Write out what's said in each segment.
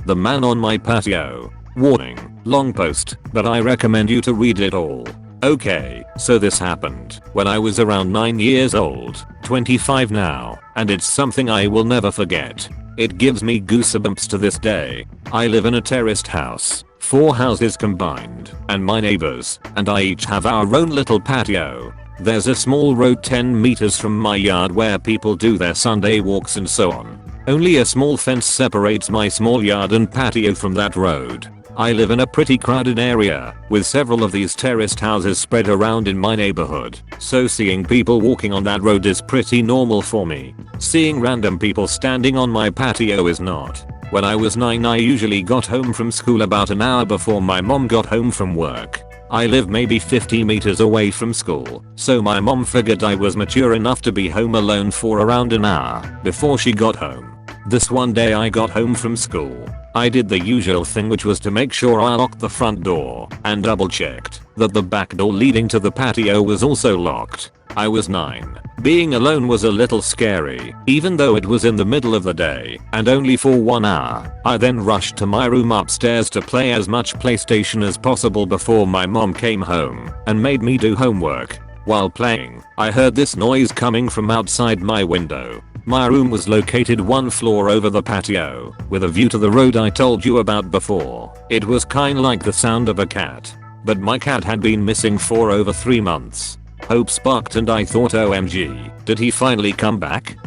The man on my patio. Warning, long post, but I recommend you to read it all. Okay, so this happened when I was around 9 years old, 25 now, and it's something I will never forget. It gives me goosebumps to this day. I live in a terraced house, 4 houses combined, and my neighbors and I each have our own little patio. There's a small road 10 meters from my yard where people do their Sunday walks and so on. Only a small fence separates my small yard and patio from that road. I live in a pretty crowded area, with several of these terraced houses spread around in my neighborhood, so seeing people walking on that road is pretty normal for me. Seeing random people standing on my patio is not. When I was 9 I usually got home from school about an hour before my mom got home from work. I live maybe 50 meters away from school, so my mom figured I was mature enough to be home alone for around an hour before she got home. This one day I got home from school. I did the usual thing, which was to make sure I locked the front door and double checked that the back door leading to the patio was also locked. I was 9. Being alone was a little scary, even though it was in the middle of the day and only for 1 hour. I then rushed to my room upstairs to play as much PlayStation as possible before my mom came home and made me do homework. While playing, I heard this noise coming from outside my window. My room was located 1 floor over the patio, with a view to the road I told you about before. It was kinda like the sound of a cat. But my cat had been missing for over 3 months. Hope sparked and I thought, OMG, did he finally come back?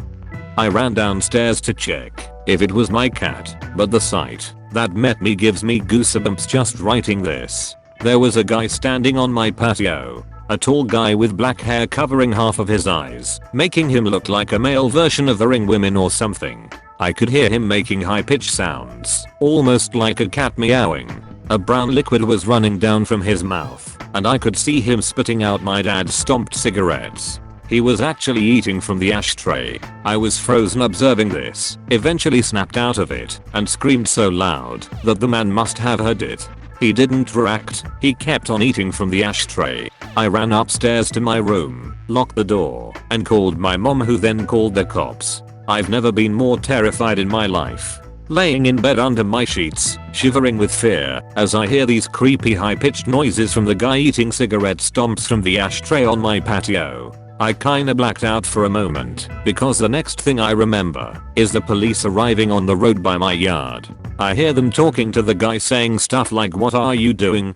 I ran downstairs to check if it was my cat, but the sight that met me gives me goosebumps just writing this. There was a guy standing on my patio. A tall guy with black hair covering half of his eyes, making him look like a male version of the Ring women or something. I could hear him making high-pitched sounds, almost like a cat meowing. A brown liquid was running down from his mouth, and I could see him spitting out my dad's stomped cigarettes. He was actually eating from the ashtray. I was frozen observing this, eventually snapped out of it, and screamed so loud that the man must have heard it. He didn't react, he kept on eating from the ashtray. I ran upstairs to my room, locked the door, and called my mom, who then called the cops. I've never been more terrified in my life. Laying in bed under my sheets, shivering with fear, as I hear these creepy high-pitched noises from the guy eating cigarette stomps from the ashtray on my patio. I kinda blacked out for a moment, because the next thing I remember is the police arriving on the road by my yard. I hear them talking to the guy, saying stuff like, "What are you doing?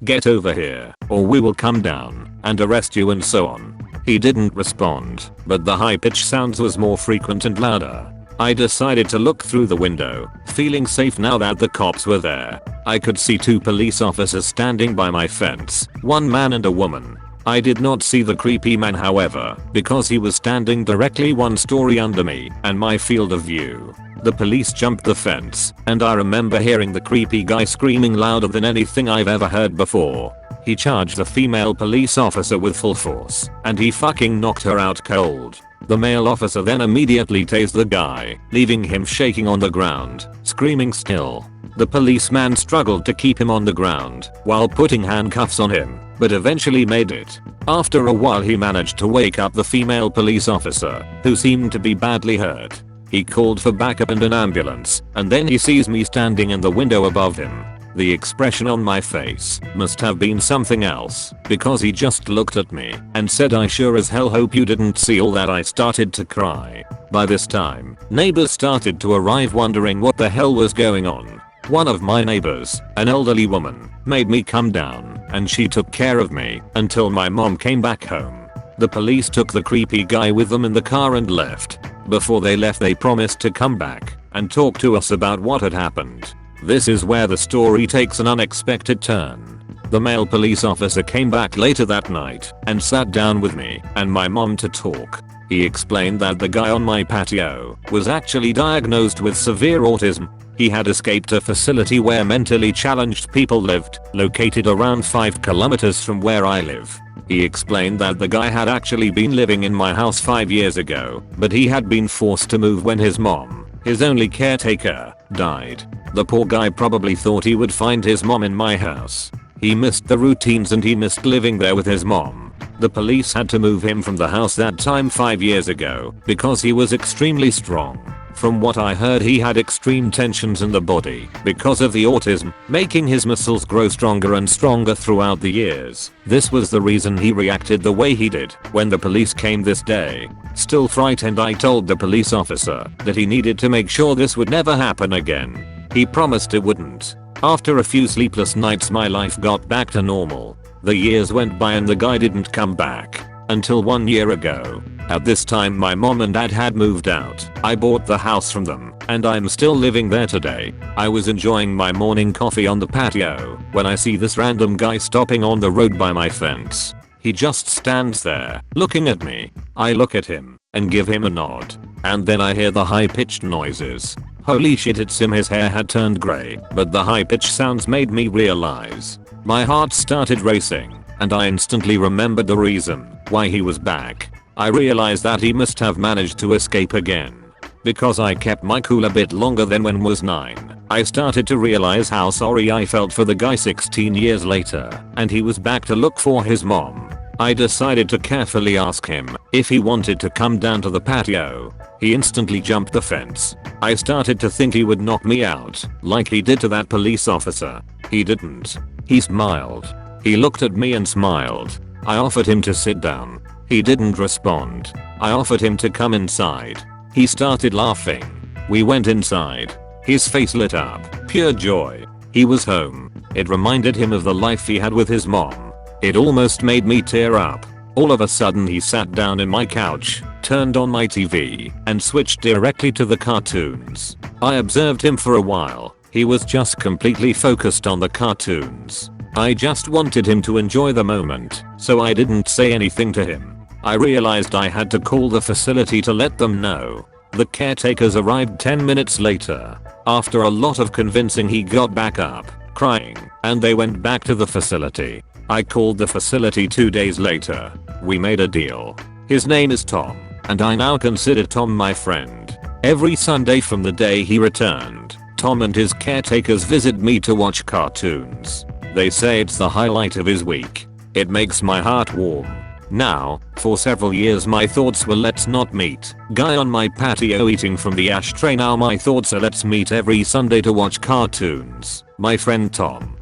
Get over here, or we will come down and arrest you," and so on. He didn't respond, but the high-pitched sounds was more frequent and louder. I decided to look through the window, feeling safe now that the cops were there. I could see 2 police officers standing by my fence, 1 man and a woman. I did not see the creepy man, however, because he was standing directly 1 story under me and my field of view. The police jumped the fence, and I remember hearing the creepy guy screaming louder than anything I've ever heard before. He charged the female police officer with full force, and he fucking knocked her out cold. The male officer then immediately tased the guy, leaving him shaking on the ground, screaming still. The policeman struggled to keep him on the ground while putting handcuffs on him, but eventually made it. After a while he managed to wake up the female police officer, who seemed to be badly hurt. He called for backup and an ambulance, and then he sees me standing in the window above him. The expression on my face must have been something else, because he just looked at me and said, "I sure as hell hope you didn't see all that." I started to cry. By this time, neighbors started to arrive, wondering what the hell was going on. One of my neighbors, an elderly woman, made me come down, and she took care of me until my mom came back home. The police took the creepy guy with them in the car and left. Before they left, they promised to come back and talk to us about what had happened. This is where the story takes an unexpected turn. The male police officer came back later that night and sat down with me and my mom to talk. He explained that the guy on my patio was actually diagnosed with severe autism. He had escaped a facility where mentally challenged people lived, located around 5 kilometers from where I live. He explained that the guy had actually been living in my house 5 years ago, but he had been forced to move when his mom, his only caretaker, died. The poor guy probably thought he would find his mom in my house. He missed the routines and he missed living there with his mom. The police had to move him from the house that time 5 years ago because he was extremely strong. From what I heard, he had extreme tensions in the body because of the autism, making his muscles grow stronger and stronger throughout the years. This was the reason he reacted the way he did when the police came this day. Still frightened, I told the police officer that he needed to make sure this would never happen again. He promised it wouldn't. After a few sleepless nights, my life got back to normal. The years went by and the guy didn't come back until 1 year ago. At this time my mom and dad had moved out. I bought the house from them and I'm still living there today. I was enjoying my morning coffee on the patio when I see this random guy stopping on the road by my fence. He just stands there looking at me. I look at him and give him a nod, and then I hear the high-pitched noises. Holy shit, it's him. His hair had turned grey, but the high-pitched sounds made me realize. My heart started racing and I instantly remembered the reason why he was back. I realized that he must have managed to escape again. Because I kept my cool a bit longer than when was 9, I started to realize how sorry I felt for the guy 16 years later, and he was back to look for his mom. I decided to carefully ask him if he wanted to come down to the patio. He instantly jumped the fence. I started to think he would knock me out, like he did to that police officer. He didn't. He smiled. He looked at me and smiled. I offered him to sit down. He didn't respond. I offered him to come inside. He started laughing. We went inside. His face lit up. Pure joy. He was home. It reminded him of the life he had with his mom. It almost made me tear up. All of a sudden he sat down in my couch, turned on my TV, and switched directly to the cartoons. I observed him for a while. He was just completely focused on the cartoons. I just wanted him to enjoy the moment, so I didn't say anything to him. I realized I had to call the facility to let them know. The caretakers arrived 10 minutes later. After a lot of convincing, he got back up, crying, and they went back to the facility. I called the facility 2 days later. We made a deal. His name is Tom, and I now consider Tom my friend. Every Sunday from the day he returned, Tom and his caretakers visit me to watch cartoons. They say it's the highlight of his week. It makes my heart warm. Now, for several years my thoughts were let's not meet. Guy on my patio eating from the ashtray. Now my thoughts are let's meet every Sunday to watch cartoons. My friend Tom.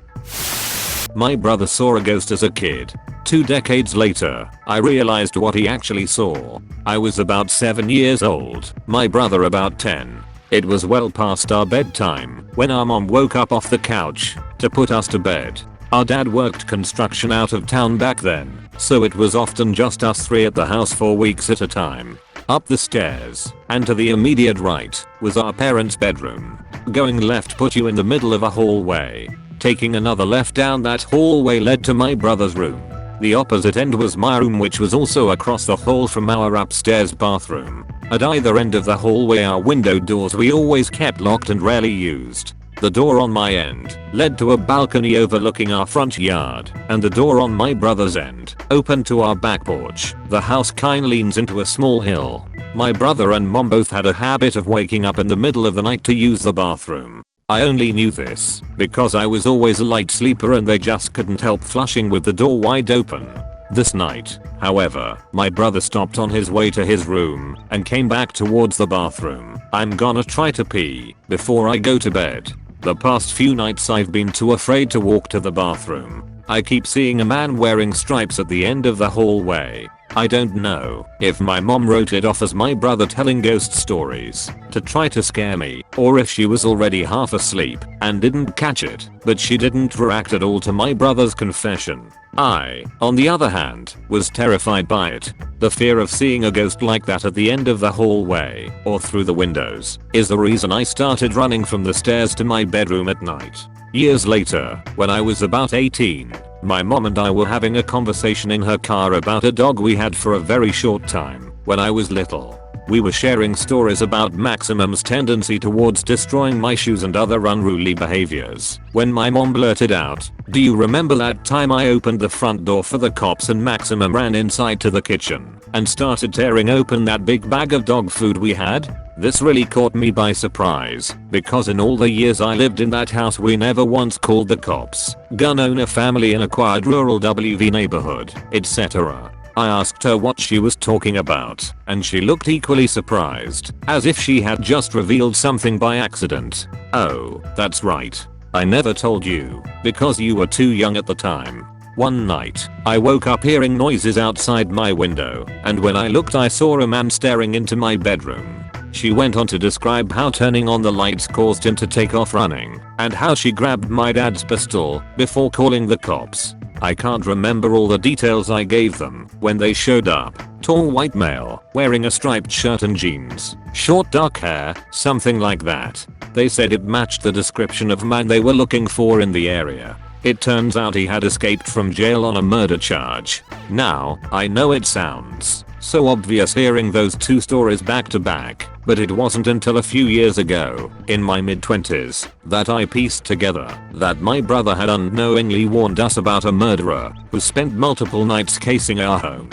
My brother saw a ghost as a kid. 2 decades later, I realized what he actually saw. I was about 7 years old, my brother about 10. It was well past our bedtime when our mom woke up off the couch to put us to bed. Our dad worked construction out of town back then, so it was often just us 3 at the house for weeks at a time. Up the stairs, and to the immediate right, was our parents' bedroom. Going left put you in the middle of a hallway. Taking another left down that hallway led to my brother's room. The opposite end was my room, which was also across the hall from our upstairs bathroom. At either end of the hallway our window doors we always kept locked and rarely used. The door on my end led to a balcony overlooking our front yard, and the door on my brother's end opened to our back porch. The house kinda leans into a small hill. My brother and mom both had a habit of waking up in the middle of the night to use the bathroom. I only knew this because I was always a light sleeper and they just couldn't help flushing with the door wide open. This night, however, my brother stopped on his way to his room and came back towards the bathroom. I'm gonna try to pee before I go to bed. The past few nights I've been too afraid to walk to the bathroom. I keep seeing a man wearing stripes at the end of the hallway. I don't know if my mom wrote it off as my brother telling ghost stories to try to scare me, or if she was already half asleep and didn't catch it, but she didn't react at all to my brother's confession. I, on the other hand, was terrified by it. The fear of seeing a ghost like that at the end of the hallway or through the windows is the reason I started running from the stairs to my bedroom at night. Years later, when I was about 18, my mom and I were having a conversation in her car about a dog we had for a very short time when I was little. We were sharing stories about Maximum's tendency towards destroying my shoes and other unruly behaviors when my mom blurted out, "Do you remember that time I opened the front door for the cops and Maximum ran inside to the kitchen and started tearing open that big bag of dog food we had?" This really caught me by surprise because in all the years I lived in that house we never once called the cops, gun owner family in a quiet rural WV neighborhood, etc. I asked her what she was talking about, and she looked equally surprised, as if she had just revealed something by accident. Oh, that's right. I never told you, because you were too young at the time. One night, I woke up hearing noises outside my window, and when I looked I saw a man staring into my bedroom. She went on to describe how turning on the lights caused him to take off running, and how she grabbed my dad's pistol before calling the cops. I can't remember all the details I gave them when they showed up. Tall white male, wearing a striped shirt and jeans, short dark hair, something like that. They said it matched the description of man they were looking for in the area. It turns out he had escaped from jail on a murder charge. Now, I know it sounds so obvious hearing those two stories back to back, but it wasn't until a few years ago, in my mid-20s, that I pieced together that my brother had unknowingly warned us about a murderer who spent multiple nights casing our home.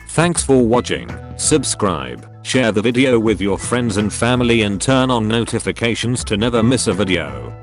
Thanks for watching. Subscribe, share the video with your friends and family and turn on notifications to never miss a video.